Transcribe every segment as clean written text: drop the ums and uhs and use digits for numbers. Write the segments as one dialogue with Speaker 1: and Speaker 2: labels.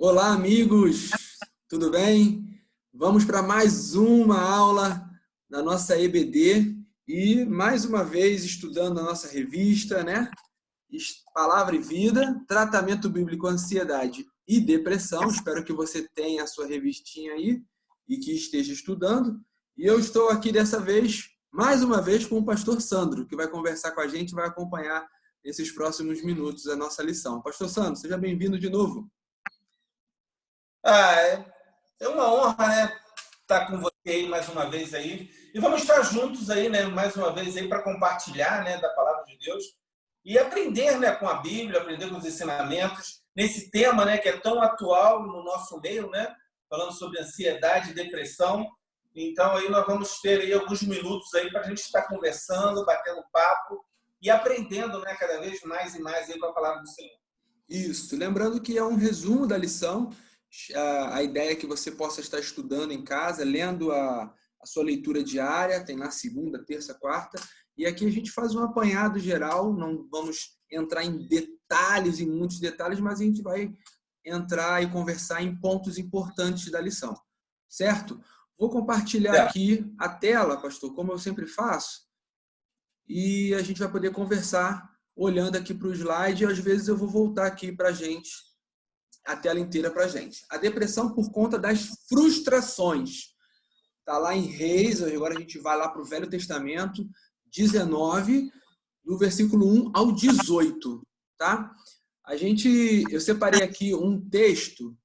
Speaker 1: Olá, amigos! Tudo bem? Vamos para mais uma aula da nossa EBD e mais uma vez estudando a nossa revista, né? Palavra e Vida, Tratamento Bíblico, Ansiedade e Depressão. Espero que você tenha a sua revistinha aí e que esteja estudando. E eu estou aqui dessa vez, mais uma vez, com o pastor Sandro, que vai conversar com a gente e vai acompanhar nesses próximos minutos a nossa lição. Pastor Sandro, seja bem-vindo de novo.
Speaker 2: É uma honra, né, estar com você aí mais uma vez aí. E vamos estar juntos aí, né, mais uma vez aí para compartilhar, né, da palavra de Deus e aprender, né, com a Bíblia, aprender com os ensinamentos nesse tema, né, que é tão atual no nosso meio, né, falando sobre ansiedade e depressão. Então aí nós vamos ter aí alguns minutos aí para a gente estar conversando, batendo papo e aprendendo, né, cada vez mais e mais aí com a palavra do Senhor.
Speaker 1: Isso. Lembrando que é um resumo da lição. A ideia é que você possa estar estudando em casa, lendo a sua leitura diária, tem lá segunda, terça, quarta, e aqui a gente faz um apanhado geral, não vamos entrar em detalhes, em muitos detalhes, mas a gente vai entrar e conversar em pontos importantes da lição, certo? Vou compartilhar aqui a tela, pastor, como eu sempre faço, e a gente vai poder conversar olhando aqui para o slide, e às vezes eu vou voltar aqui para a gente, a tela inteira para a gente. A depressão por conta das frustrações. Está lá em Reis, agora a gente vai lá para o Velho Testamento, 19, do versículo 1 ao 18. Tá? Eu separei aqui um texto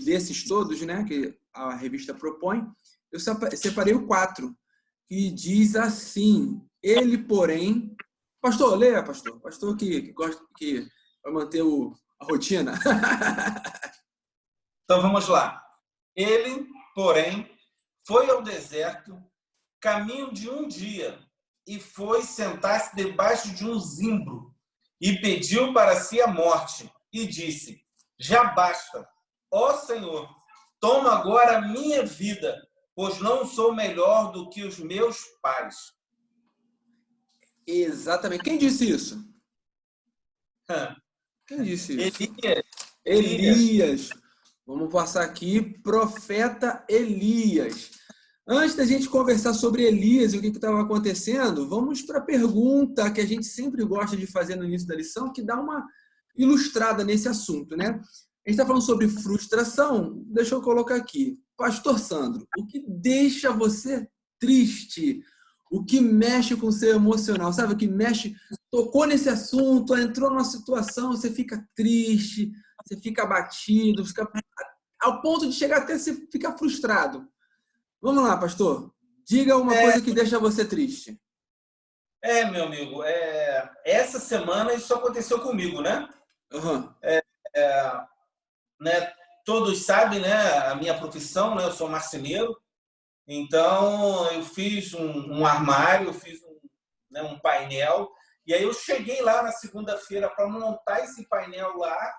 Speaker 1: desses todos, né, que a revista propõe. Eu separei o 4, que diz assim: ele, porém... Pastor, leia, pastor. Pastor que gosta, que vai manter a rotina.
Speaker 2: Então vamos lá. Ele, porém, foi ao deserto, caminho de um dia, e foi sentar-se debaixo de um zimbro, e pediu para si a morte, e disse: já basta, ó Senhor, toma agora a minha vida, pois não sou melhor do que os meus pais.
Speaker 1: Exatamente. Quem disse isso? Quem disse isso? Elias. Vamos passar aqui, profeta Elias. Antes da gente conversar sobre Elias e o que estava acontecendo, vamos para a pergunta que a gente sempre gosta de fazer no início da lição, que dá uma ilustrada nesse assunto, né? A gente está falando sobre frustração. Deixa eu colocar aqui. Pastor Sandro, o que deixa você triste? O que mexe com o seu emocional? Sabe, o que mexe... Tocou nesse assunto, entrou numa situação, você fica triste, você fica abatido, fica ao ponto de chegar até você ficar frustrado. Vamos lá, pastor. Diga uma coisa que deixa você triste.
Speaker 2: Meu amigo, essa semana isso aconteceu comigo, né?
Speaker 1: Uhum.
Speaker 2: Né? Todos sabem, né, a minha profissão, né? Eu sou marceneiro, então eu fiz um armário, eu fiz um painel, e aí eu cheguei lá na segunda-feira para montar esse painel lá,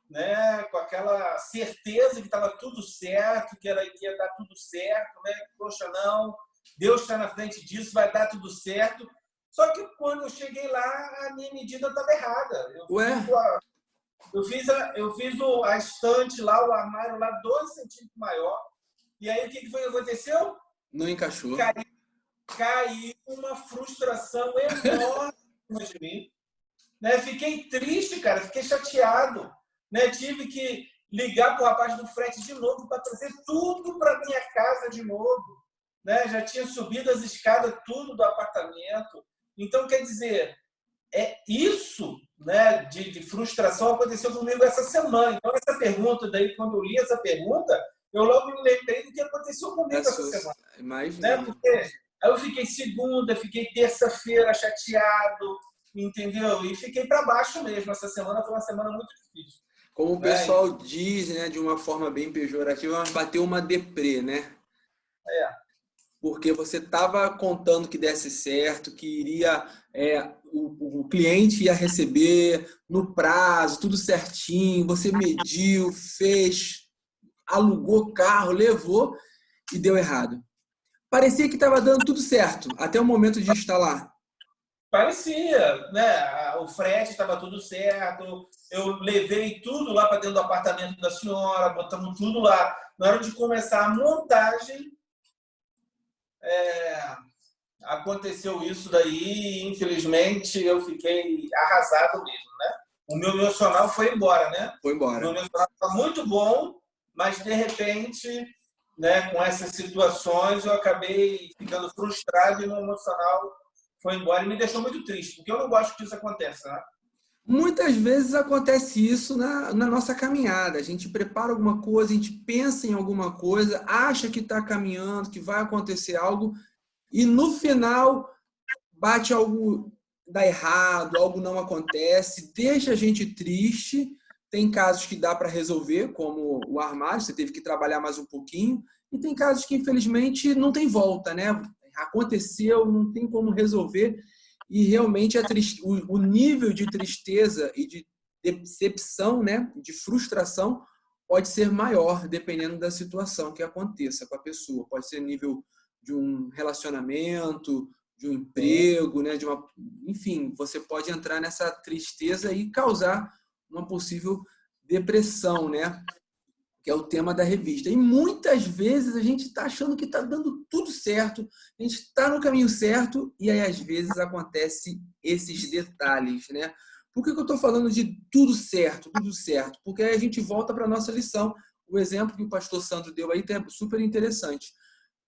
Speaker 2: né, com aquela certeza que estava tudo certo, que ia dar tudo certo, né? Poxa, não, Deus está na frente disso, vai dar tudo certo. Só que quando eu cheguei lá, a minha medida estava errada. Eu fiz a estante lá, o armário lá, 2 centímetros maior. E aí o que foi que aconteceu?
Speaker 1: Não encaixou.
Speaker 2: Caiu uma frustração enorme de mim. Né? Fiquei triste, cara, fiquei chateado. Né? Tive que ligar para o rapaz do frete de novo para trazer tudo para minha casa de novo. Né? Já tinha subido as escadas, tudo do apartamento. Então, quer dizer, isso, né, de frustração aconteceu comigo essa semana. Então, essa pergunta daí, quando eu li essa pergunta, eu logo me lembrei do que aconteceu comigo essa semana.
Speaker 1: Imagina.
Speaker 2: Né? Porque aí eu fiquei segunda, fiquei terça-feira chateado, entendeu? E fiquei para baixo mesmo. Essa semana foi uma semana muito difícil.
Speaker 1: Como o pessoal diz, né, de uma forma bem pejorativa, bateu uma deprê, né? Porque você estava contando que desse certo, que iria o cliente ia receber no prazo, tudo certinho, você mediu, fez, alugou carro, levou e deu errado. Parecia que estava dando tudo certo, até o momento de instalar.
Speaker 2: Parecia, né? O frete estava tudo certo. Eu levei tudo lá para dentro do apartamento da senhora, botamos tudo lá. Na hora de começar a montagem, aconteceu isso daí. Infelizmente, eu fiquei arrasado mesmo, né? O meu emocional foi embora, né?
Speaker 1: Foi
Speaker 2: O meu
Speaker 1: embora.
Speaker 2: emocional estava muito bom, mas de repente, né, com essas situações, eu acabei ficando frustrado e o meu emocional foi embora e me deixou muito triste, porque eu não gosto que isso aconteça, né?
Speaker 1: Muitas vezes acontece isso na nossa caminhada. A gente prepara alguma coisa, a gente pensa em alguma coisa, acha que está caminhando, que vai acontecer algo, e no final bate algo, dá errado, algo não acontece, deixa a gente triste. Tem casos que dá para resolver, como o armário, você teve que trabalhar mais um pouquinho, e tem casos que infelizmente não tem volta, né? Aconteceu, não tem como resolver, e realmente o nível de tristeza e de decepção, né, de frustração, pode ser maior dependendo da situação que aconteça com a pessoa. Pode ser nível de um relacionamento, de um emprego, né, enfim, você pode entrar nessa tristeza e causar uma possível depressão, né, que é o tema da revista. E muitas vezes a gente está achando que está dando tudo certo, a gente está no caminho certo, e aí às vezes acontece esses detalhes, né? Por que eu estou falando de tudo certo, tudo certo? Porque aí a gente volta para a nossa lição. O exemplo que o pastor Sandro deu aí é super interessante.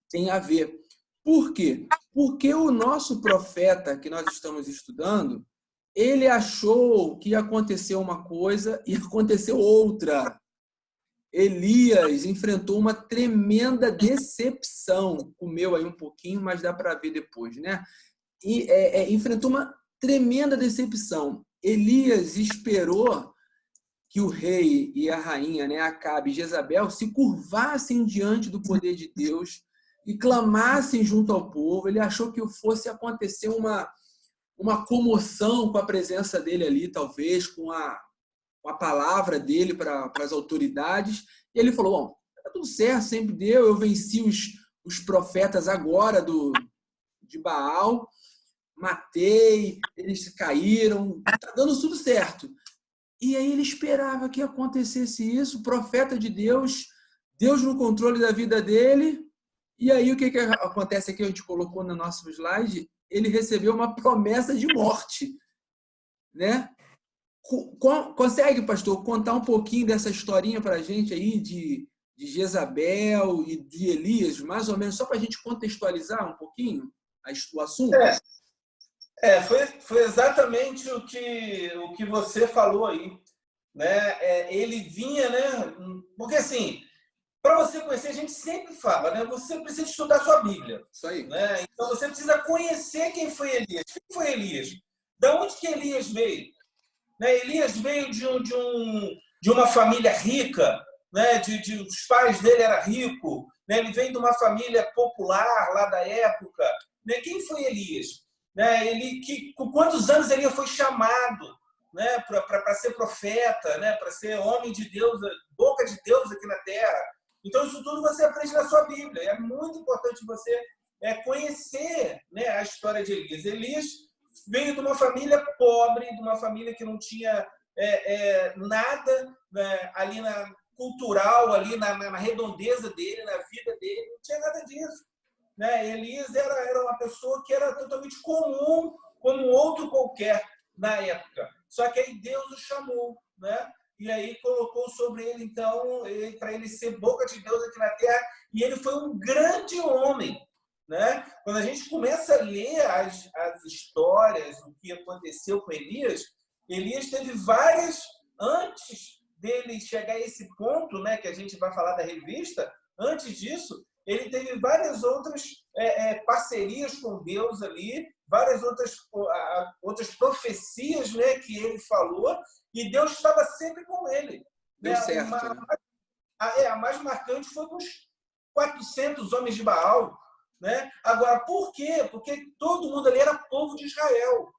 Speaker 1: Tem a ver. Por quê? Porque o nosso profeta que nós estamos estudando, ele achou que ia acontecer uma coisa e aconteceu outra. Elias enfrentou uma tremenda decepção. Comeu aí um pouquinho, mas dá para ver depois, né? E enfrentou uma tremenda decepção. Elias esperou que o rei e a rainha, né, Acabe e Jezabel, se curvassem diante do poder de Deus e clamassem junto ao povo. Ele achou que fosse acontecer uma comoção com a presença dele ali, talvez, com a palavra dele para as autoridades. E ele falou, bom, tá tudo certo, sempre deu, eu venci os profetas agora de Baal, matei, eles caíram, tá dando tudo certo. E aí ele esperava que acontecesse isso, profeta de Deus, Deus no controle da vida dele. E aí o que acontece aqui, a gente colocou no nosso slide, ele recebeu uma promessa de morte, né? Consegue, pastor, contar um pouquinho dessa historinha para a gente aí de Jezabel e de Elias, mais ou menos, só para a gente contextualizar um pouquinho o assunto?
Speaker 2: Foi exatamente o que você falou aí, né? Ele vinha, né? Porque assim, para você conhecer, a gente sempre fala, né? Você precisa estudar sua Bíblia,
Speaker 1: Isso aí.
Speaker 2: né? Então você precisa conhecer quem foi Elias. Quem foi Elias? Da onde que Elias veio? Né? Elias veio de uma família rica, né? Os pais dele eram ricos, né? Ele veio de uma família popular lá da época. Né? Quem foi Elias? Né? Com quantos anos ele foi chamado, né? Para ser profeta, né? Para ser homem de Deus, boca de Deus aqui na terra? Então, isso tudo você aprende na sua Bíblia. É muito importante você conhecer, né, a história de Elias. Elias veio de uma família pobre, de uma família que não tinha nada, né, ali cultural, ali na redondeza dele, na vida dele, não tinha nada disso. Né? Elias era uma pessoa que era totalmente comum, como outro qualquer na época. Só que aí Deus o chamou, né? E aí colocou sobre ele, então, para ele ser boca de Deus aqui na terra, e ele foi um grande homem. Né? Quando a gente começa a ler as histórias, o que aconteceu com Elias, Elias teve várias, antes dele chegar a esse ponto, né, que a gente vai falar da revista, antes disso, ele teve várias outras parcerias com Deus ali, várias outras profecias, né, que ele falou, e Deus estava sempre com ele.
Speaker 1: Deu
Speaker 2: né?
Speaker 1: certo.
Speaker 2: A mais marcante foi com os 400 homens de Baal. Né? Agora, por quê? Porque todo mundo ali era povo de Israel.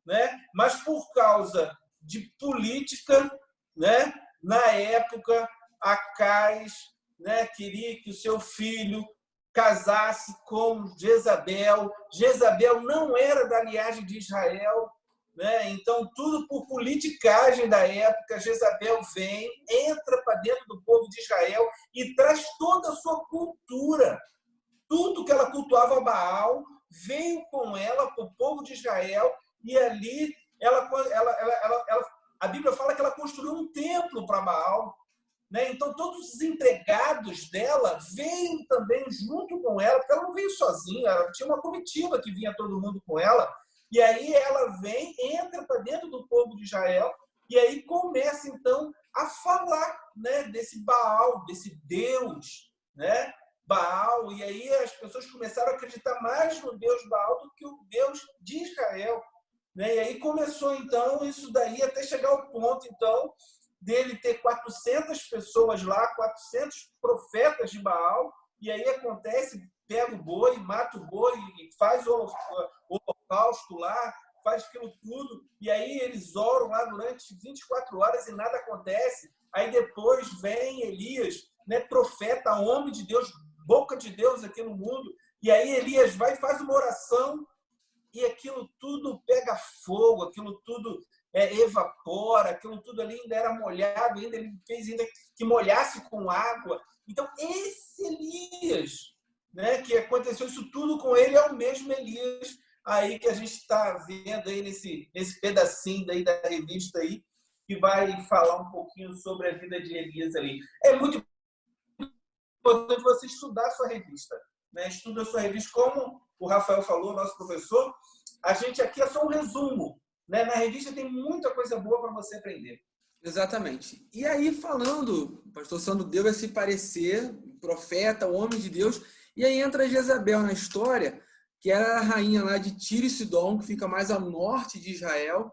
Speaker 2: Né? Mas por causa de política, né? Na época, Acais, né, queria que o seu filho casasse com Jezabel. Jezabel não era da linhagem de Israel, né? Então, tudo por politicagem da época. Jezabel vem, entra para dentro do povo de Israel e traz toda a sua cultura. Tudo que ela cultuava Baal veio com ela para o povo de Israel, e ali a Bíblia fala que ela construiu um templo para Baal, né? Então, todos os empregados dela veio também junto com ela, porque ela não veio sozinha, ela tinha uma comitiva que vinha todo mundo com ela, e aí ela vem, entra para dentro do povo de Israel, e aí começa, então, a falar, né, desse Baal, desse Deus, né? Baal, e aí as pessoas começaram a acreditar mais no Deus Baal do que o Deus de Israel, né? E aí começou, então, isso daí até chegar ao ponto, então, dele ter 400 pessoas lá, 400 profetas de Baal, e aí acontece, pega o boi, mata o boi, faz o holocausto lá, faz aquilo tudo, e aí eles oram lá durante 24 horas e nada acontece. Aí depois vem Elias, né, profeta, homem de Deus, boca de Deus aqui no mundo, e aí Elias vai e faz uma oração, e aquilo tudo pega fogo, aquilo tudo evapora, aquilo tudo ali ainda era molhado, ainda ele fez ainda que molhasse com água. Então, esse Elias, né, que aconteceu isso tudo com ele, é o mesmo Elias aí que a gente está vendo aí nesse pedacinho daí da revista aí, que vai falar um pouquinho sobre a vida de Elias ali. É muito importante você estudar a sua revista, né? Estuda a sua revista, como o Rafael falou, nosso professor. A gente aqui é só um resumo, né? Na revista tem muita coisa boa para você aprender.
Speaker 1: Exatamente. E aí, falando, o pastor Sandro deu esse parecer, profeta, homem de Deus, e aí entra Jezabel na história, que era a rainha lá de Tiro e Sidom, que fica mais ao norte de Israel.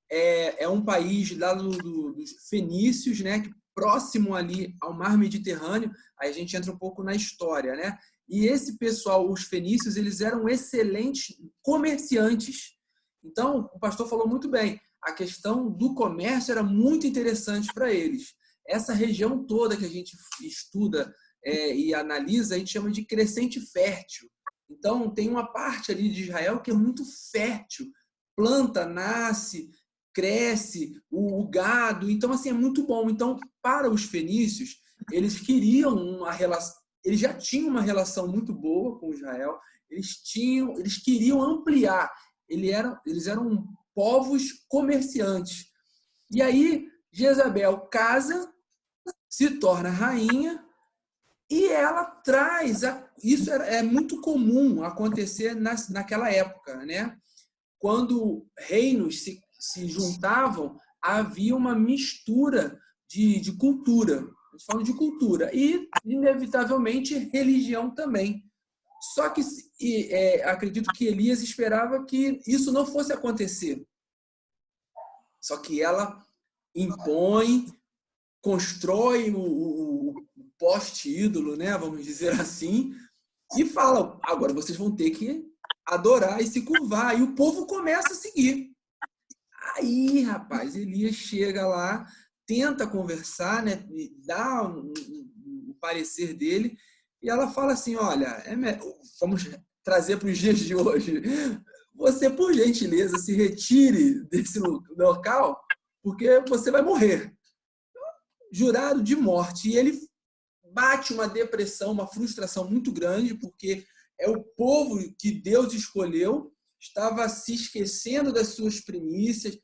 Speaker 1: É um país lá dos fenícios, né, próximo ali ao mar Mediterrâneo. Aí a gente entra um pouco na história, né? E esse pessoal, os fenícios, eles eram excelentes comerciantes. Então, o pastor falou muito bem, a questão do comércio era muito interessante para eles. Essa região toda que a gente estuda e analisa, a gente chama de crescente fértil. Então, tem uma parte ali de Israel que é muito fértil. Planta, nasce, cresce, o gado. Então, assim, é muito bom. Então, para os fenícios, eles queriam uma relação, eles já tinham uma relação muito boa com Israel, eles queriam ampliar. Eles eram povos comerciantes. E aí, Jezabel casa, se torna rainha, e ela traz... Isso é muito comum acontecer naquela época, né? Quando reinos se juntavam, havia uma mistura de cultura. A gente fala de cultura. E, inevitavelmente, religião também. Só que acredito que Elias esperava que isso não fosse acontecer. Só que ela impõe, constrói o poste-ídolo, né? Vamos dizer assim, e fala, agora vocês vão ter que adorar e se curvar. E o povo começa a seguir. Aí, rapaz, Elias chega lá, tenta conversar, né? Dá o parecer dele, e ela fala assim, olha, vamos trazer para os dias de hoje. Você, por gentileza, se retire desse local, porque você vai morrer. Jurado de morte. E ele bate uma depressão, uma frustração muito grande, porque é o povo que Deus escolheu, estava se esquecendo das suas primícias,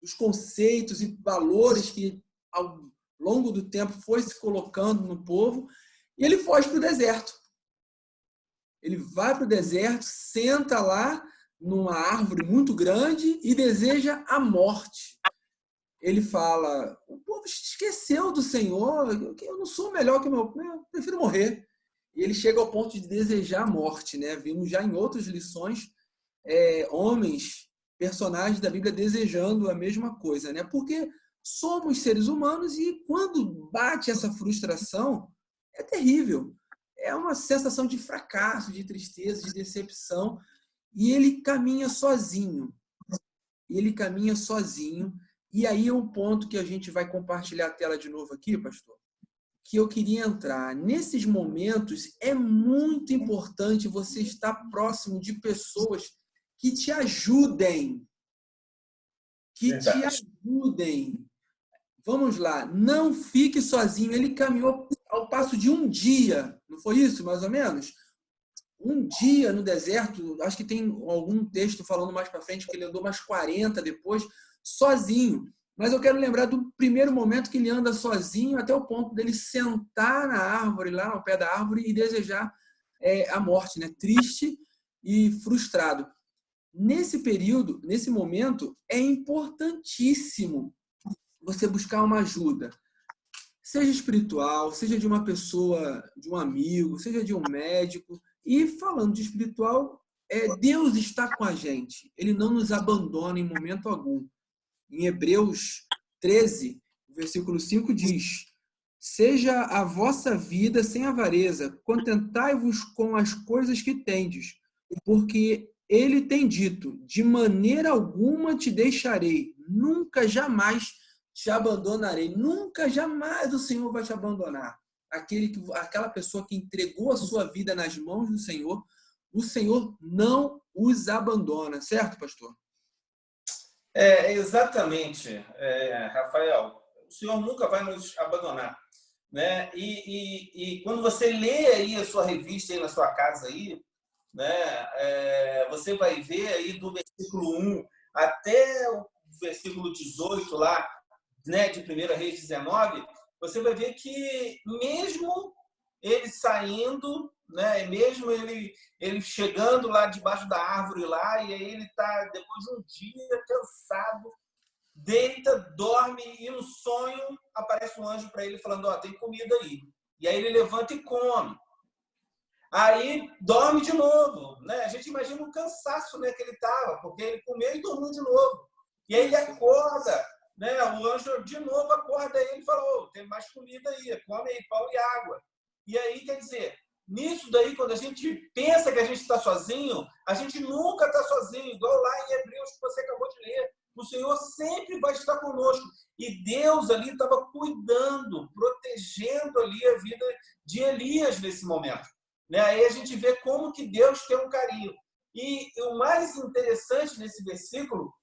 Speaker 1: dos conceitos e valores que, ao longo do tempo, foi se colocando no povo, e ele foge para o deserto. Ele vai para o deserto, senta lá numa árvore muito grande e deseja a morte. Ele fala, o povo esqueceu do Senhor, eu não sou melhor que eu prefiro morrer. E ele chega ao ponto de desejar a morte, né? Vimos já em outras lições homens, personagens da Bíblia desejando a mesma coisa, né? Porque somos seres humanos e quando bate essa frustração, é terrível. É uma sensação de fracasso, de tristeza, de decepção. E ele caminha sozinho. E aí é um ponto que a gente vai compartilhar a tela de novo aqui, pastor, que eu queria entrar. Nesses momentos, é muito importante você estar próximo de pessoas que te ajudem. Que te ajudem. Vamos lá, não fique sozinho. Ele caminhou ao passo de um dia, não foi isso, mais ou menos? Um dia no deserto, acho que tem algum texto falando mais para frente que ele andou mais 40 depois, sozinho. Mas eu quero lembrar do primeiro momento que ele anda sozinho até o ponto dele sentar na árvore, lá ao pé da árvore, e desejar a morte, né? Triste e frustrado. Nesse período, nesse momento, é importantíssimo você buscar uma ajuda. Seja espiritual, seja de uma pessoa, de um amigo, seja de um médico. E falando de espiritual, Deus está com a gente. Ele não nos abandona em momento algum. Em Hebreus 13, versículo 5 diz: seja a vossa vida sem avareza, contentai-vos com as coisas que tendes, porque ele tem dito: de maneira alguma te deixarei, nunca jamais te abandonarei. Nunca jamais o Senhor vai te abandonar. Aquela pessoa que entregou a sua vida nas mãos do Senhor, o Senhor não os abandona, certo, pastor?
Speaker 2: Exatamente, Rafael. O Senhor nunca vai nos abandonar, né? E quando você lê aí a sua revista aí na sua casa aí, né? Você vai ver aí do versículo 1 até o versículo 18 lá, né? De 1 Reis 19, você vai ver que mesmo ele saindo, né? Mesmo ele chegando lá debaixo da árvore lá, e aí ele está, depois de um dia cansado, deita, dorme, e no sonho aparece um anjo para ele falando: tem comida aí. E aí ele levanta e come. Aí dorme de novo, né? A gente imagina o cansaço, né, que ele estava, porque ele comeu e dormiu de novo. E aí ele acorda, né? O anjo de novo acorda ele e fala: tem mais comida aí, come aí, pão e água. E aí, quer dizer, nisso daí, quando a gente pensa que a gente está sozinho, a gente nunca está sozinho, igual lá em Hebreus que você acabou de ler. O Senhor sempre vai estar conosco. E Deus ali estava cuidando, protegendo ali a vida de Elias nesse momento. Né? Aí a gente vê como que Deus tem um carinho. E o mais interessante nesse versículo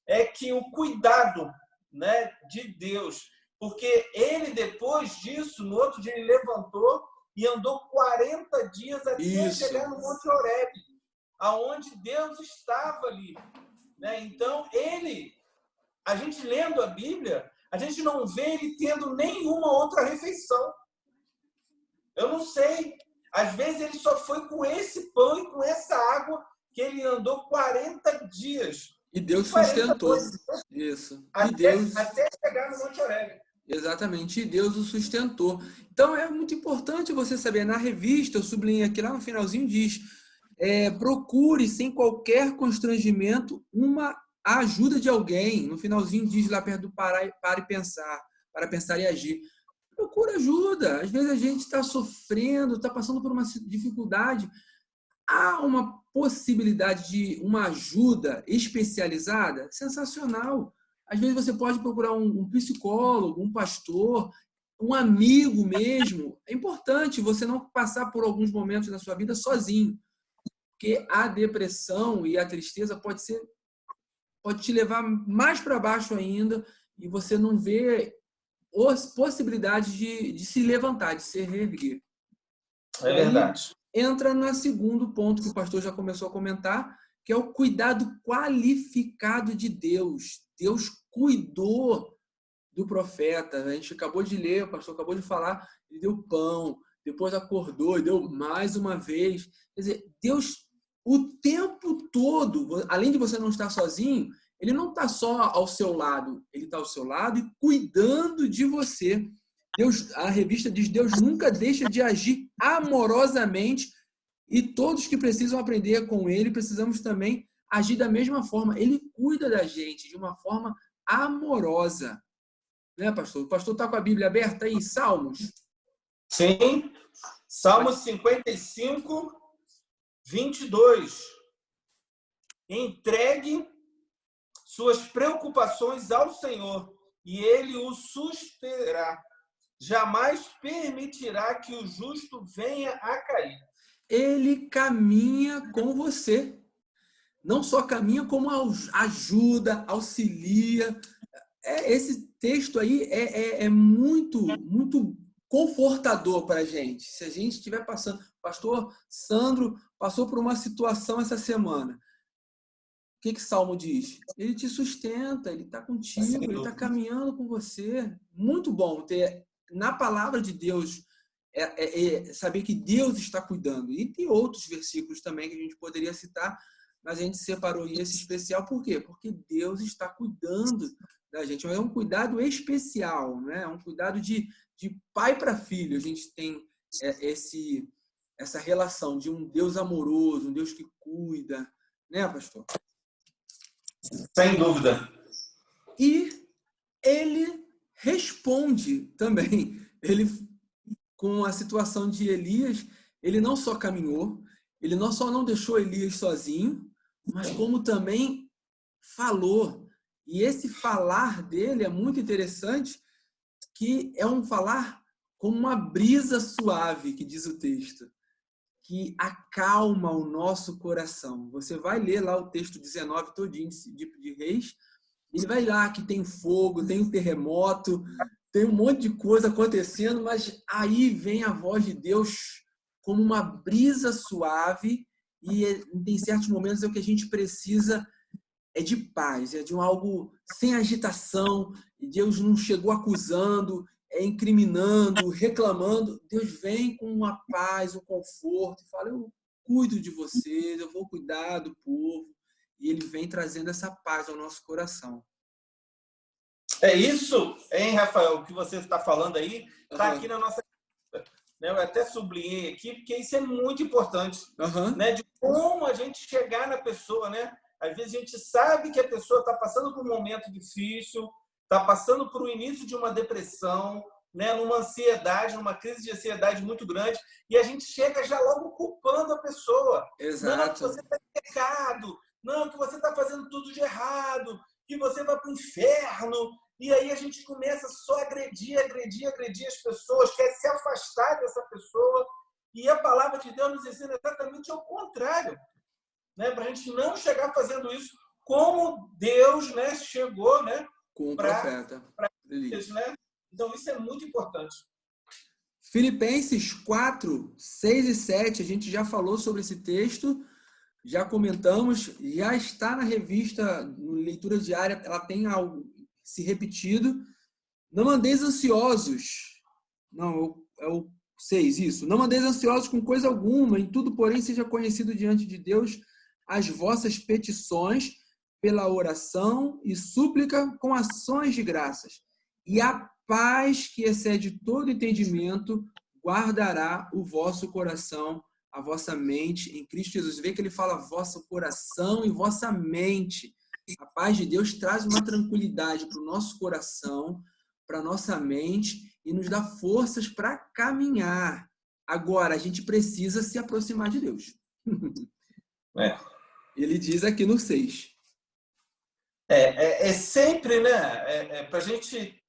Speaker 2: é que o cuidado, né, de Deus, porque ele, depois disso, no outro dia, ele levantou e andou 40 dias até chegar no Monte Horebe, aonde Deus estava ali. Né? Então, a gente lendo a Bíblia, a gente não vê ele tendo nenhuma outra refeição. Eu não sei. Às vezes ele só foi com esse pão e com essa água que ele andou 40 dias.
Speaker 1: E Deus sustentou. Isso.
Speaker 2: Até chegar no Monte Horebe.
Speaker 1: Exatamente, e Deus o sustentou. Então é muito importante você saber. Na revista, eu sublinhei aqui lá no finalzinho, diz: procure sem qualquer constrangimento a ajuda de alguém. No finalzinho diz lá perto do para e pensar, para pensar e agir. Procura ajuda. Às vezes a gente está sofrendo, está passando por uma dificuldade. Há uma possibilidade de uma ajuda especializada? Sensacional. Às vezes você pode procurar um psicólogo, um pastor, um amigo mesmo. É importante você não passar por alguns momentos da sua vida sozinho, porque a depressão e a tristeza pode te levar mais para baixo ainda e você não vê possibilidades de se levantar, de se reerguer.
Speaker 2: É verdade.
Speaker 1: Entra no segundo ponto que o pastor já começou a comentar, que é o cuidado qualificado de Deus. Deus cuidou do profeta. A gente acabou de ler, o pastor acabou de falar, ele deu pão, depois acordou e deu mais uma vez. Quer dizer, Deus, o tempo todo, além de você não estar sozinho, ele não está só ao seu lado, ele está ao seu lado e cuidando de você. Deus, a revista diz: Deus nunca deixa de agir amorosamente e todos que precisam aprender com ele, precisamos também agir da mesma forma. Ele cuida da gente de uma forma amorosa. Né, pastor? O pastor está com a Bíblia aberta aí, Salmos?
Speaker 2: Sim. Salmos 55, 22. Entregue suas preocupações ao Senhor e ele o susterá. jamais permitirá que o justo venha a cair.
Speaker 1: Ele caminha com você. Não só caminha, como ajuda, auxilia. Esse texto aí é muito confortador para a gente. Se a gente estiver passando... Pastor Sandro passou por uma situação essa semana. O que Salmo diz? Ele te sustenta, ele está contigo, ele está caminhando com você. Muito bom ter na palavra de Deus, saber que Deus está cuidando. E tem outros versículos também que a gente poderia citar, mas a gente separou esse especial. Por quê? Porque Deus está cuidando da gente. É um cuidado especial, né? É um cuidado de pai para filho. A gente tem essa relação de um Deus amoroso, um Deus que cuida. Né, pastor?
Speaker 2: Sem dúvida.
Speaker 1: E ele responde também. Ele, com a situação de Elias, ele não só caminhou, ele não só não deixou Elias sozinho, mas como também falou. E esse falar dele é muito interessante, que é um falar como uma brisa suave, que diz o texto, que acalma o nosso coração. Você vai ler lá o texto 19 todinho de Reis, ele vai lá que tem fogo, tem um terremoto, tem um monte de coisa acontecendo, mas aí vem a voz de Deus como uma brisa suave, e em certos momentos é o que a gente precisa, é de paz, é de algo sem agitação. Deus não chegou acusando, incriminando, reclamando. Deus vem com uma paz, um conforto, e fala: eu cuido de vocês, eu vou cuidar do povo. E ele vem trazendo essa paz ao nosso coração.
Speaker 2: É isso, hein, Rafael, o que você está falando aí, está aqui na nossa... Eu até sublinhei aqui, porque isso é muito importante, né? De como a gente chegar na pessoa, né? Às vezes a gente sabe que a pessoa está passando por um momento difícil, está passando por um início de uma depressão, né? Numa ansiedade, numa crise de ansiedade muito grande, e a gente chega já logo culpando a pessoa.
Speaker 1: Exato.
Speaker 2: Não, que você está em pecado, não, que você está fazendo tudo de errado, que você vai para o inferno. E aí a gente começa só a agredir as pessoas, quer se afastar dessa pessoa. E a palavra de Deus nos ensina exatamente ao contrário, né? Para a gente não chegar fazendo isso como Deus, né, chegou, né,
Speaker 1: com o profeta.
Speaker 2: Isso, né? Então isso é muito importante.
Speaker 1: Filipenses 4, 6 e 7, a gente já falou sobre esse texto, já comentamos, já está na revista, no Leitura Diária, ela tem algo se repetido. Não andeis ansiosos. Não, é o 6, isso. Não andeis ansiosos com coisa alguma, em tudo, porém, seja conhecido diante de Deus as vossas petições pela oração e súplica com ações de graças. E a paz que excede todo entendimento guardará o vosso coração, a vossa mente em Cristo Jesus. Vê que ele fala vosso coração e vossa mente. A paz de Deus traz uma tranquilidade para o nosso coração, para a nossa mente, e nos dá forças para caminhar. Agora, a gente precisa se aproximar de Deus. Ele diz aqui no 6.
Speaker 2: É sempre, né? Para a gente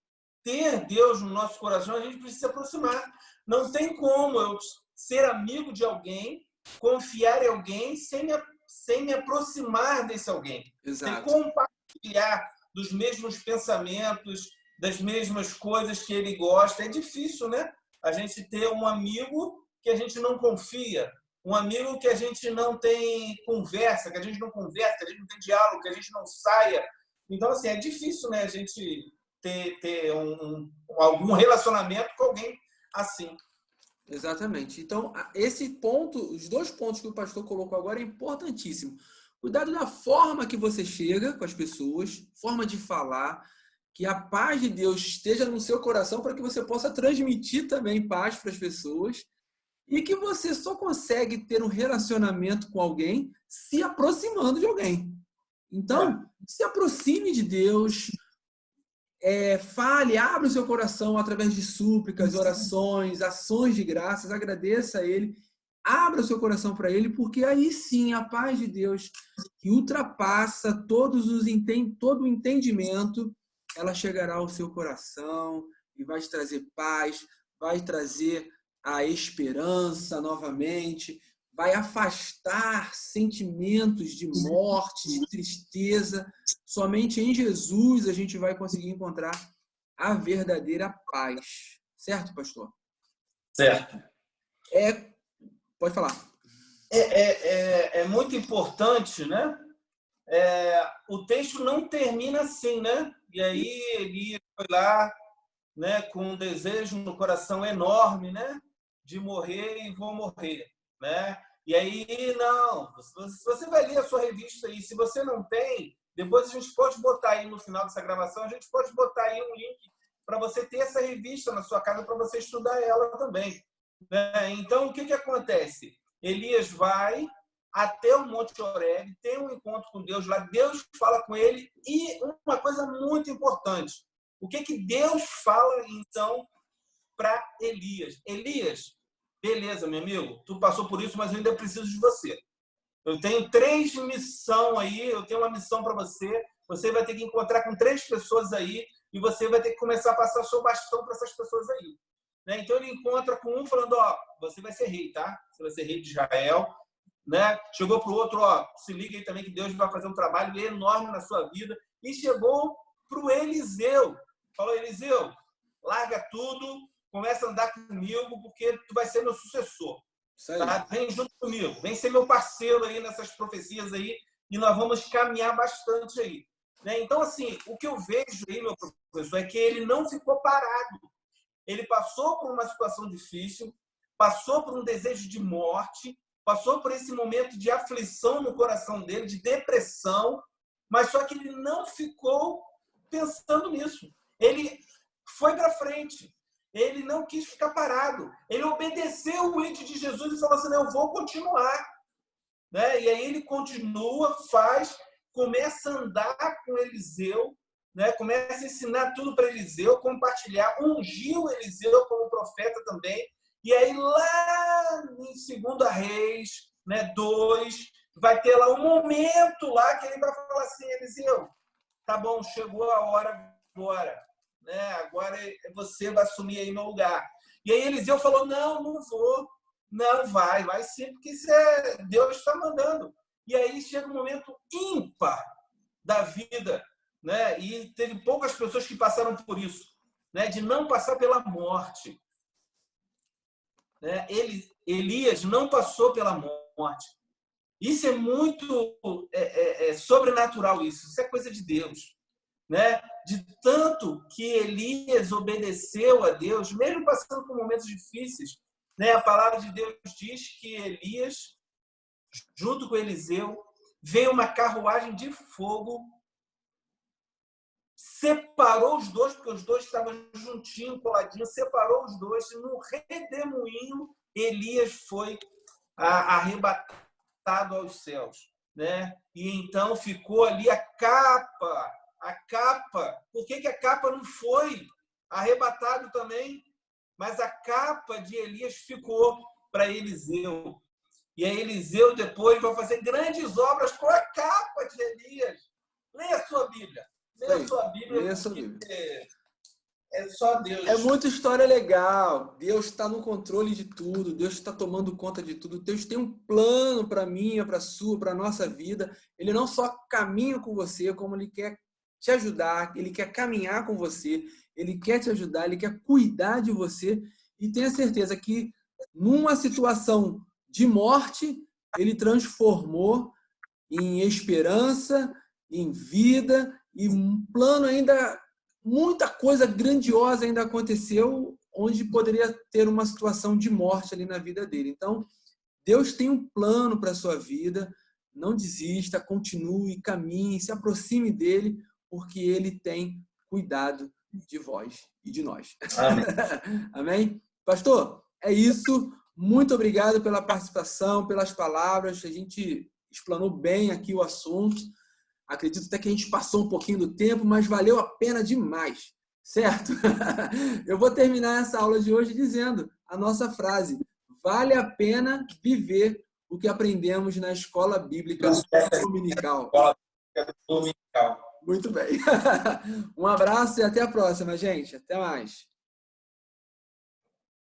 Speaker 2: ter Deus no nosso coração, a gente precisa se aproximar. Não tem como eu ser amigo de alguém, confiar em alguém, sem me aproximar desse alguém.
Speaker 1: Exato.
Speaker 2: Sem compartilhar dos mesmos pensamentos, das mesmas coisas que ele gosta. É difícil, né? A gente ter um amigo que a gente não confia, um amigo que a gente não tem conversa, que a gente não tem diálogo, que a gente não saia. Então, assim, é difícil, né, a gente ter algum relacionamento com alguém assim.
Speaker 1: Exatamente. Então, esse ponto, os 2 pontos que o pastor colocou agora é importantíssimo. Cuidado da forma que você chega com as pessoas, forma de falar, que a paz de Deus esteja no seu coração para que você possa transmitir também paz para as pessoas, e que você só consegue ter um relacionamento com alguém se aproximando de alguém. Então, se aproxime de Deus, fale, abra o seu coração através de súplicas, orações, ações de graças, agradeça a Ele, abra o seu coração para Ele, porque aí sim a paz de Deus, que ultrapassa todo o entendimento, ela chegará ao seu coração e vai te trazer paz, vai trazer a esperança novamente, vai afastar sentimentos de morte, de tristeza. Somente em Jesus a gente vai conseguir encontrar a verdadeira paz. Certo, pastor?
Speaker 2: Certo.
Speaker 1: Pode falar.
Speaker 2: É muito importante, né? O texto não termina assim, né? E aí ele foi lá, né, com um desejo no coração enorme, né, de morrer e vou morrer, né? E aí, não, se você vai ler a sua revista aí, se você não tem, depois a gente pode botar aí no final dessa gravação, a gente pode botar aí um link para você ter essa revista na sua casa para você estudar ela também, né? Então, o que acontece? Elias vai até o Monte Horebe, tem um encontro com Deus lá, Deus fala com ele e uma coisa muito importante, o que Deus fala, então, para Elias? Elias, beleza, meu amigo, tu passou por isso, mas eu ainda preciso de você. Eu tenho 3 missões aí, eu tenho uma missão para você, você vai ter que encontrar com 3 pessoas aí e você vai ter que começar a passar o seu bastão para essas pessoas aí. Né? Então, ele encontra com um falando, ó, você vai ser rei, tá? Você vai ser rei de Israel. Né? Chegou para o outro, ó, se liga aí também que Deus vai fazer um trabalho enorme na sua vida. E chegou para o Eliseu. Falou, Eliseu, larga tudo, começa a andar comigo, porque tu vai ser meu sucessor. Tá? Vem junto comigo, vem ser meu parceiro aí nessas profecias aí, e nós vamos caminhar bastante aí. Né? Então, assim, o que eu vejo aí, meu professor, é que ele não ficou parado. Ele passou por uma situação difícil, passou por um desejo de morte, passou por esse momento de aflição no coração dele, de depressão, mas só que ele não ficou pensando nisso. Ele foi para frente. Ele não quis ficar parado. Ele obedeceu o índio de Jesus e falou assim, eu vou continuar. Né? E aí ele continua, faz, começa a andar com Eliseu, né? Começa a ensinar tudo para Eliseu, compartilhar, ungiu Eliseu como profeta também. E aí lá em 2 Reis, né, 2, vai ter lá um momento lá que ele vai falar assim, Eliseu, tá bom, chegou a hora agora. Né? Agora você vai assumir aí meu lugar. E aí Eliseu falou, não vou. Não, vai sim, porque isso Deus está mandando. E aí chega um momento ímpar da vida, né? E teve poucas pessoas que passaram por isso, né? De não passar pela morte. Né? Elias não passou pela morte. Isso é muito sobrenatural, isso é coisa de Deus. Né? De tanto que Elias obedeceu a Deus, mesmo passando por momentos difíceis, né? A palavra de Deus diz que Elias, junto com Eliseu, veio uma carruagem de fogo, separou os dois, porque os dois estavam juntinhos, coladinhos, separou os dois, e no redemoinho Elias foi arrebatado aos céus. Né? E então ficou ali a capa. Por que a capa não foi arrebatado também? Mas a capa de Elias ficou para Eliseu. E aí Eliseu depois vai fazer grandes obras com a capa de Elias. Leia a sua Bíblia. Leia a sua Bíblia. É só Deus.
Speaker 1: É muita história legal. Deus está no controle de tudo. Deus está tomando conta de tudo. Deus tem um plano para mim, para a sua, para a nossa vida. Ele não só caminha com você, como Ele quer te ajudar. Ele quer caminhar com você. Ele quer te ajudar. Ele quer cuidar de você. E tenha certeza que numa situação de morte, Ele transformou em esperança, em vida, e um plano ainda... Muita coisa grandiosa ainda aconteceu, onde poderia ter uma situação de morte ali na vida dele. Então, Deus tem um plano para a sua vida. Não desista, continue, caminhe, se aproxime dele, porque ele tem cuidado de vós e de nós.
Speaker 2: Amém.
Speaker 1: Amém? Pastor, é isso. Muito obrigado pela participação, pelas palavras. A gente explanou bem aqui o assunto. Acredito até que a gente passou um pouquinho do tempo, mas valeu a pena demais, certo? Eu vou terminar essa aula de hoje dizendo a nossa frase: vale a pena viver o que aprendemos na escola bíblica dominical. Muito bem. Um abraço e até a próxima, gente. Até mais.